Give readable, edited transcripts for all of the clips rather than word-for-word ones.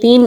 3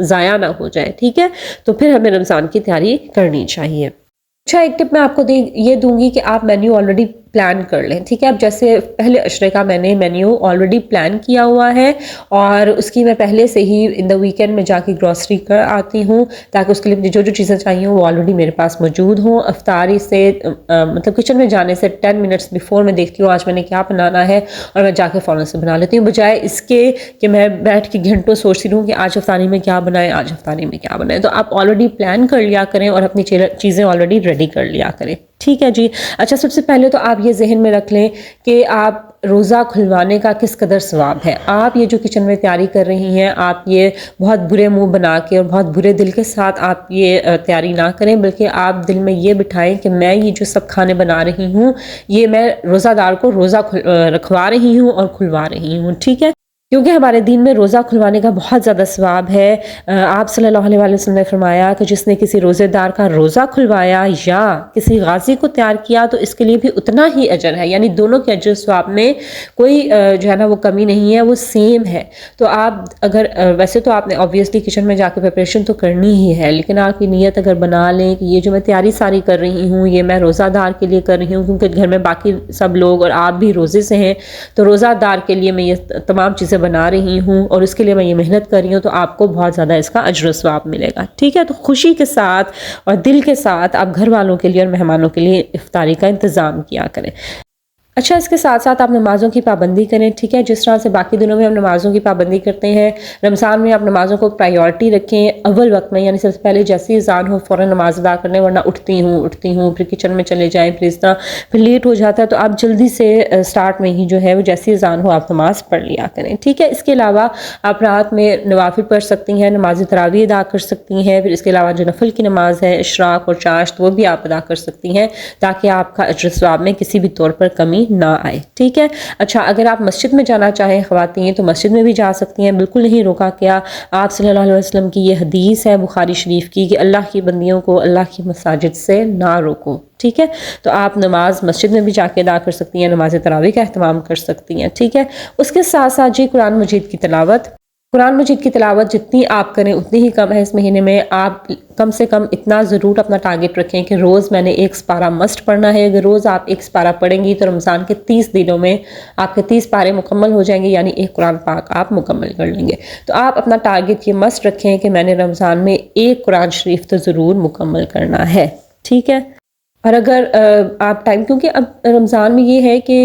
ضائع نہ ہو جائے، ٹھیک ہے؟ تو پھر ہمیں رمضان کی تیاری کرنی چاہیے۔ اچھا، ایک ٹپ میں آپ کو یہ دوں گی کہ آپ مینیو آلریڈی پلان کر لیں، ٹھیک ہے؟ اب جیسے پہلے عشرے کا میں نے مینیو آلریڈی پلان کیا ہوا ہے، اور اس کی میں پہلے سے ہی ان دا ویکینڈ میں جا کے گروسری کر آتی ہوں، تاکہ اس کے لیے مجھے جو جو چیزیں چاہیے وہ آلریڈی میرے پاس موجود ہوں۔ افطاری سے مطلب کچن میں جانے سے 10 منٹس بیفور میں دیکھتی ہوں آج میں نے کیا بنانا ہے، اور میں جا کے فوراً سے بنا لیتی ہوں، بجائے اس کے کہ میں بیٹھ کے گھنٹوں سوچتی رہوں کہ آج افطاری میں کیا بنائیں، آج افطاری میں کیا بنائیں۔ تو آپ آلریڈی پلان کر لیا کریں اور اپنی چیزیں آلریڈی ریڈی کر لیا کریں، ٹھیک ہے جی؟ اچھا، سب سے پہلے تو آپ یہ ذہن میں رکھ لیں کہ آپ روزہ کھلوانے کا کس قدر ثواب ہے۔ آپ یہ جو کچن میں تیاری کر رہی ہیں، آپ یہ بہت برے منہ بنا کے اور بہت برے دل کے ساتھ آپ یہ تیاری نہ کریں، بلکہ آپ دل میں یہ بٹھائیں کہ میں یہ جو سب کھانے بنا رہی ہوں، یہ میں روزہ دار کو روزہ رکھوا رہی ہوں اور کھلوا رہی ہوں، ٹھیک ہے؟ کیونکہ ہمارے دین میں روزہ کھلوانے کا بہت زیادہ ثواب ہے۔ آپ صلی اللہ علیہ وسلم نے فرمایا کہ جس نے کسی روزے دار کا روزہ کھلوایا یا کسی غازی کو تیار کیا تو اس کے لیے بھی اتنا ہی اجر ہے، یعنی دونوں کے اجر ثواب میں کوئی جو ہے نا وہ کمی نہیں ہے، وہ سیم ہے۔ تو آپ اگر ویسے تو آپ نے آبویسلی کچن میں جا کے پریپریشن تو کرنی ہی ہے، لیکن آپ کی نیت اگر بنا لیں کہ یہ جو میں تیاری ساری کر رہی ہوں یہ میں روزہ دار کے لیے کر رہی ہوں، کیونکہ گھر میں باقی سب لوگ اور آپ بھی روزے سے ہیں، تو روزہ دار کے لیے میں یہ تمام چیزیں بنا رہی ہوں اور اس کے لیے میں یہ محنت کر رہی ہوں، تو آپ کو بہت زیادہ اس کا اجر و ثواب ملے گا، ٹھیک ہے؟ تو خوشی کے ساتھ اور دل کے ساتھ آپ گھر والوں کے لیے اور مہمانوں کے لیے افطاری کا انتظام کیا کریں۔ اچھا، اس کے ساتھ ساتھ آپ نمازوں کی پابندی کریں، ٹھیک ہے؟ جس طرح سے باقی دنوں میں ہم نمازوں کی پابندی کرتے ہیں، رمضان میں آپ نمازوں کو پرائیورٹی رکھیں اول وقت میں، یعنی سب سے پہلے جیسے ہی اذان ہو فوراً نماز ادا کرنے، ورنہ اٹھتی ہوں پھر کچن میں چلے جائیں، پھر اس طرح پھر لیٹ ہو جاتا ہے، تو آپ جلدی سے سٹارٹ میں ہی جو ہے وہ جیسے اذان ہو آپ نماز پڑھ لیا کریں، ٹھیک ہے؟ اس کے علاوہ آپ رات میں نوافل پڑھ سکتی ہیں، نماز تراویح ادا کر سکتی ہیں، پھر اس کے علاوہ جو نفل کی نماز ہے اشراق اور چاشت وہ بھی آپ ادا کر سکتی ہیں، تاکہ آپ کا اجر ثواب میں کسی بھی طور پر کمی نہ آئے، ٹھیک ہے؟ اچھا، اگر آپ مسجد میں جانا چاہیں خواتین تو مسجد میں بھی جا سکتی ہیں، بالکل نہیں روکا کیا۔ آپ صلی اللہ علیہ وسلم کی یہ حدیث ہے بخاری شریف کی کہ اللہ کی بندیوں کو اللہ کی مساجد سے نہ روکو، ٹھیک ہے؟ تو آپ نماز مسجد میں بھی جا کے ادا کر سکتی ہیں، نماز تراویح کا اہتمام کر سکتی ہیں، ٹھیک ہے؟ اس کے ساتھ ساتھ جی قرآن مجید کی تلاوت، قرآن مجید کی تلاوت جتنی آپ کریں اتنی ہی کم ہے۔ اس مہینے میں آپ کم سے کم اتنا ضرور اپنا ٹارگٹ رکھیں کہ روز میں نے ایک سپارہ مسٹ پڑھنا ہے۔ اگر روز آپ ایک سپارہ پڑھیں گی تو رمضان کے 30 دنوں میں آپ کے 30 پارے مکمل ہو جائیں گے، یعنی ایک قرآن پاک آپ مکمل کر لیں گے۔ تو آپ اپنا ٹارگٹ یہ مسٹ رکھیں کہ میں نے رمضان میں ایک قرآن شریف تو ضرور مکمل کرنا ہے، ٹھیک ہے؟ اور اگر آپ ٹائم، کیونکہ اب رمضان میں یہ ہے کہ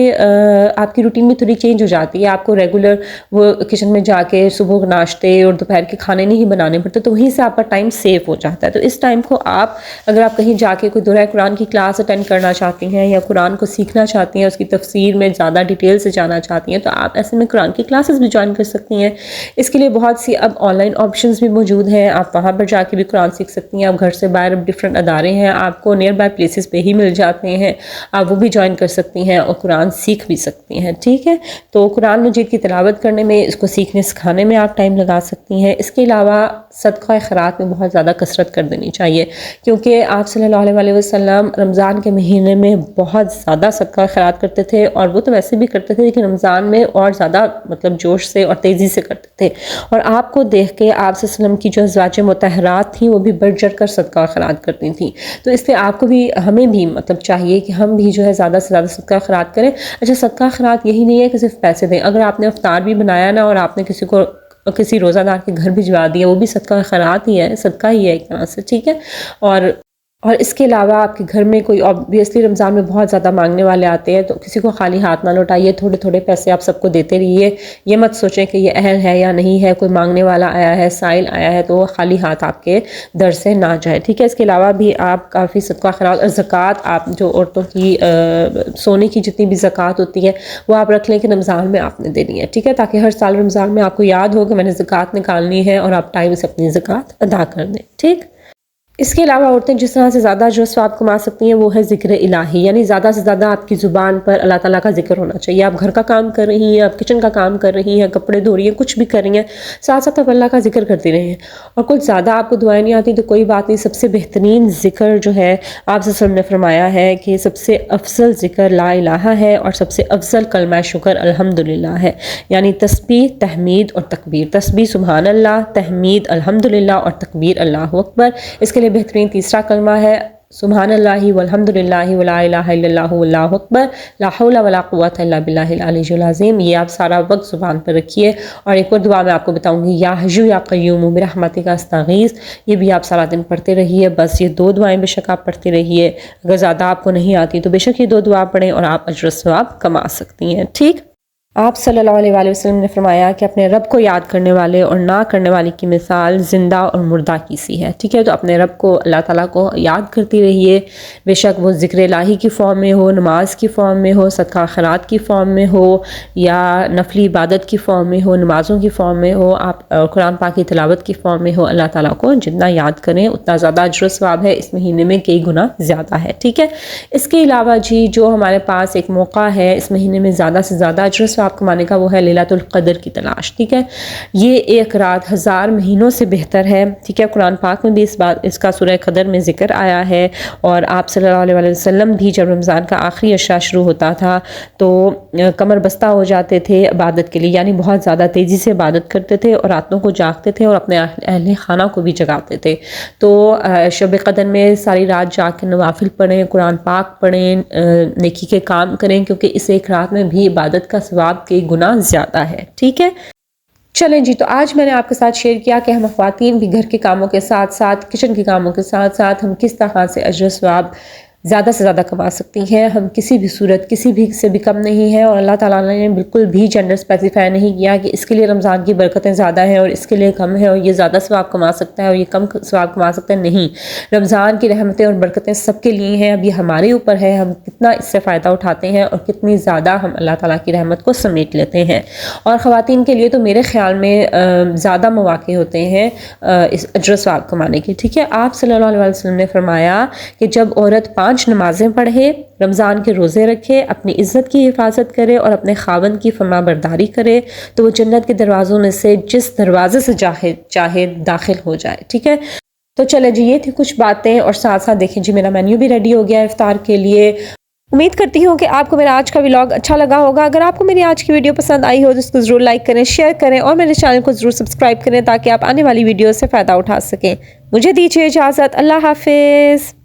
آپ کی روٹین میں تھوڑی چینج ہو جاتی ہے، آپ کو ریگولر وہ کچن میں جا کے صبح کے ناشتے اور دوپہر کے کھانے نہیں بنانے پڑتے، تو وہیں سے آپ کا ٹائم سیو ہو جاتا ہے۔ تو اس ٹائم کو آپ اگر آپ کہیں جا کے کوئی دورہ قرآن کی کلاس اٹینڈ کرنا چاہتی ہیں یا قرآن کو سیکھنا چاہتی ہیں، اس کی تفسیر میں زیادہ ڈیٹیل سے جانا چاہتی ہیں، تو آپ ایسے میں قرآن کی کلاسز بھی جوائن کر سکتی ہیں۔ اس کے لیے بہت سی اب آن لائن آپشنز بھی موجود ہیں، آپ وہاں پر جا کے بھی قرآن سیکھ سکتی ہیں۔ آپ گھر سے باہر ڈفرینٹ ادارے ہیں آپ کو نیئر بائی پلیسز پہ ہی مل جاتے ہیں، آپ وہ بھی جوائن کر سکتی ہیں اور قرآن سیکھ بھی سکتی ہیں، ٹھیک ہے؟ تو قرآن مجید کی تلاوت کرنے میں، اس کو سیکھنے سکھانے میں آپ ٹائم لگا سکتی ہیں۔ اس کے علاوہ صدقہ خیرات میں بہت زیادہ کثرت کر دینی چاہیے، کیونکہ آپ صلی اللہ علیہ وسلم رمضان کے مہینے میں بہت زیادہ صدقہ خیرات کرتے تھے، اور وہ تو ویسے بھی کرتے تھے لیکن رمضان میں اور زیادہ مطلب جوش سے اور تیزی سے کرتے تھے۔ اور آپ کو دیکھ کے آپ صلی اللہ علیہ وسلم کی جو ازواج مطہرات تھیں وہ بھی بڑھ چڑھ کر صدقہ خیرات کرتی تھیں، تو اس لیے آپ کو بھی، ہمیں بھی مطلب چاہیے کہ ہم بھی جو ہے زیادہ سے زیادہ صدقہ خیرات کریں۔ اچھا، صدقہ خیرات یہی نہیں ہے کہ صرف پیسے دیں، اگر آپ نے افطار بھی بنایا نا اور آپ نے کسی کو کسی روزہ دار کے گھر بھجوا دیا، وہ بھی صدقہ خیرات ہی ہے، صدقہ ہی ہے ایک طرح سے، ٹھیک ہے؟ اور اس کے علاوہ آپ کے گھر میں کوئی obviously رمضان میں بہت زیادہ مانگنے والے آتے ہیں، تو کسی کو خالی ہاتھ نہ لوٹائیے، تھوڑے تھوڑے پیسے آپ سب کو دیتے رہیے، یہ مت سوچیں کہ یہ اہل ہے یا نہیں ہے، کوئی مانگنے والا آیا ہے، سائل آیا ہے تو وہ خالی ہاتھ آپ کے در سے نہ جائے، ٹھیک ہے؟ اس کے علاوہ بھی آپ کافی صدقہ خیرات اور زکوٰۃ، آپ جو عورتوں کی سونے کی جتنی بھی زکوٰۃ ہوتی ہے وہ آپ رکھ لیں کہ رمضان میں آپ نے دینی ہے، ٹھیک ہے؟ تاکہ ہر سال رمضان میں آپ کو یاد ہو کہ میں نے زکوٰۃ نکالنی ہے اور آپ ٹائم سے اپنی زکوٰۃ ادا کر دیں، ٹھیک؟ اس کے علاوہ عورتیں جس طرح سے زیادہ جو ثواب کما سکتی ہیں وہ ہے ذکر الہی، یعنی زیادہ سے زیادہ آپ کی زبان پر اللہ تعالیٰ کا ذکر ہونا چاہیے۔ آپ گھر کا کام کر رہی ہیں، آپ کچن کا کام کر رہی ہیں، کپڑے دھو رہی ہیں، کچھ بھی کر رہی ہیں، ساتھ ساتھ آپ اللہ کا ذکر کرتی رہیں۔ اور کچھ زیادہ آپ کو دعائیں نہیں آتی تو کوئی بات نہیں، سب سے بہترین ذکر جو ہے آپ صلی اللہ علیہ وسلم نے فرمایا ہے کہ سب سے افضل ذکر لا الہ ہے، اور سب سے افضل کلمہ شکر الحمدللہ ہے، یعنی تسبیح، تحمید اور تکبیر۔ تسبیح سبحان اللہ، تحمید الحمدللہ اور تکبیر اللہ اکبر۔ اس کے لیے بہترین تیسرا کلمہ ہے سبحان اللہ والحمدللہ ولا الہ الا اللہ واللہ اکبر، لا حول ولا قوۃ الا باللہ العلی العظیم۔ یہ آپ سارا وقت زبان پر رکھیے۔ اور ایک اور دعا میں آپ کو بتاؤں گی، یا حیّ یا قیوم برحمتک استغیث، یہ بھی آپ سارا دن پڑھتے رہیے۔ بس یہ 2 دعائیں بے شک آپ پڑھتے رہیے، اگر زیادہ آپ کو نہیں آتی تو بے شک یہ 2 دعا پڑھیں اور آپ اجر و ثواب کما سکتی ہیں، ٹھیک۔ آپ صلی اللہ علیہ وآلہ وسلم نے فرمایا کہ اپنے رب کو یاد کرنے والے اور نہ کرنے والے کی مثال زندہ اور مردہ کی سی ہے، ٹھیک ہے۔ تو اپنے رب کو، اللہ تعالیٰ کو یاد کرتی رہیے، بے شک وہ ذکر الہی کی فارم میں ہو، نماز کی فارم میں ہو، صدقہ خیرات کی فارم میں ہو، یا نفلی عبادت کی فارم میں ہو، نمازوں کی فارم میں ہو، آپ قرآن پاک کی تلاوت کی فارم میں ہو۔ اللہ تعالیٰ کو جتنا یاد کریں اتنا زیادہ اجر و ثواب ہے، اس مہینے میں کئی گنا زیادہ ہے، ٹھیک ہے۔ اس کے علاوہ جی جو ہمارے پاس ایک موقع ہے اس مہینے میں زیادہ سے زیادہ اجر و ثواب کمانے کا، وہ ہے لیلۃ القدر کی تلاش، ٹھیک ہے۔ یہ ایک رات 1000 مہینوں سے بہتر ہے، ٹھیک ہے۔ قرآن پاک میں بھی اس کا سورہ قدر میں ذکر آیا ہے، اور آپ صلی اللہ علیہ وسلم بھی جب رمضان کا آخری عشرہ شروع ہوتا تھا تو کمر بستہ ہو جاتے تھے عبادت کے لیے، یعنی بہت زیادہ تیزی سے عبادت کرتے تھے اور راتوں کو جاگتے تھے اور اپنے اہل خانہ کو بھی جگاتے تھے۔ تو شب قدر میں ساری رات جاگ کے نوافل پڑھیں، قرآن پاک پڑھیں، نیکی کے کام کریں، کیونکہ اس ایک رات میں بھی عبادت کا ثواب کئی گنا زیادہ ہے، ٹھیک ہے۔ چلیں جی، تو آج میں نے آپ کے ساتھ شیئر کیا کہ ہم خواتین بھی گھر کے کاموں کے ساتھ ساتھ، کچن کے کاموں کے ساتھ ساتھ ہم کس طرح سے اجر و ثواب زیادہ سے زیادہ کما سکتی ہیں۔ ہم کسی بھی صورت، کسی بھی سے بھی کم نہیں ہیں، اور اللہ تعالیٰ نے بالکل بھی جنڈر اسپیسیفائی نہیں کیا کہ اس کے لیے رمضان کی برکتیں زیادہ ہیں اور اس کے لیے کم ہے، اور یہ زیادہ ثواب کما سکتا ہے اور یہ کم ثواب کما سکتا ہے، نہیں۔ رمضان کی رحمتیں اور برکتیں سب کے لیے ہیں، اب یہ ہمارے اوپر ہے ہم کتنا اس سے فائدہ اٹھاتے ہیں اور کتنی زیادہ ہم اللہ تعالیٰ کی رحمت کو سمیٹ لیتے ہیں۔ اور خواتین کے لیے تو میرے خیال میں زیادہ مواقع ہوتے ہیں اس اجر و ثواب کمانے کے، ٹھیک ہے۔ آپ صلی اللہ علیہ وسلم نے فرمایا کہ جب عورت 5 نمازیں پڑھے، رمضان کے روزے رکھے، اپنی عزت کی حفاظت کرے اور اپنے خاوند کی فرما برداری کرے، تو وہ جنت کے دروازوں میں سے جس دروازے سے چاہے داخل ہو جائے، ٹھیک ہے۔ تو چلے جی، یہ تھی کچھ باتیں، اور ساتھ ساتھ دیکھیں جی میرا مینیو بھی ریڈی ہو گیا ہے افطار کے لیے۔ امید کرتی ہوں کہ آپ کو میرا آج کا ولاگ اچھا لگا ہوگا۔ اگر آپ کو میری آج کی ویڈیو پسند آئی ہو تو اس کو ضرور لائک کریں، شیئر کریں، اور میرے چینل کو ضرور سبسکرائب کریں تاکہ آپ آنے والی ویڈیو سے فائدہ اٹھا سکیں۔ مجھے دیجیے اجازت، اللہ حافظ۔